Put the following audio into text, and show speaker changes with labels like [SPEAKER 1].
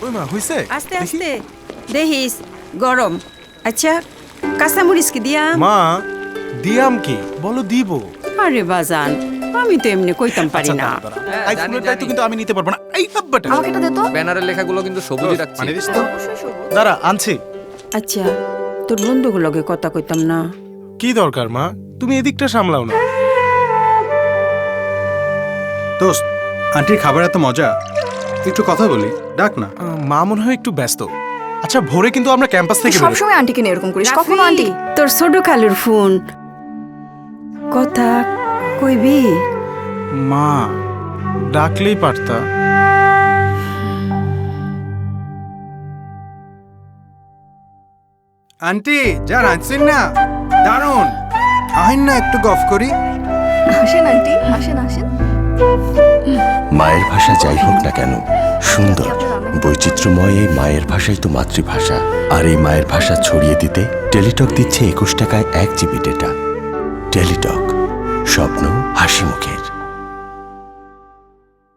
[SPEAKER 1] ওই মা হইছে?
[SPEAKER 2] আস্তে আস্তে দেখিস গরম। আচ্ছা কাঁচামরিচ কি দিয়া?
[SPEAKER 1] মা দিয়াম কি বলো দিব।
[SPEAKER 2] আরে বাজান আমি তো এমনি কইতাম পারি না।
[SPEAKER 1] আইফোনের দায়িত্ব কিন্তু আমি নিতে পারবো না। এই আব্বাটা
[SPEAKER 3] আমাকে এটা দে তো।
[SPEAKER 4] ব্যানারের লেখাগুলো কিন্তু সবুজই রাখছি।
[SPEAKER 1] মানে দিস তো।
[SPEAKER 3] অবশ্যই সবুজ।
[SPEAKER 1] দাঁড়া আনছি।
[SPEAKER 2] আচ্ছা তোর বন্ধুগুলোকে কথা কইতাম না?
[SPEAKER 1] কি দরকার মা, তুমি এদিকটা সামলাও না।
[SPEAKER 5] দোস্ত, আন্টির খাবার এত মজা, একটু কথা বলি, ডাক না।
[SPEAKER 1] মা মনে হয় একটু ব্যস্ত। আচ্ছা ভোরে কিন্তু আমরা ক্যাম্পাস থেকে বেরোই।
[SPEAKER 3] সবসময় আন্টিকে নিয়ে এরকম করিস, কখনো
[SPEAKER 2] রাফি,
[SPEAKER 3] আন্টি।
[SPEAKER 2] তোর ছোট খালুর ফোন কথা কইবি?
[SPEAKER 1] মা ডাকলেই পারতা।
[SPEAKER 5] আন্টি যা রাঁধছেন না দারুণ, আহেন না একটু গফ করি।
[SPEAKER 3] আসেন আন্টি, আসেন আসেন।
[SPEAKER 6] মায়ের ভাষা যাই হোক না কেন সুন্দর বৈচিত্র্যময় এই মায়ের ভাষাই তো মাতৃভাষা। আর এই মায়ের ভাষা ছড়িয়ে দিতে টেলিটক দিচ্ছে 21 টাকায় 1 জিবি ডেটা। টেলিটক, স্বপ্ন হাসি মুখের।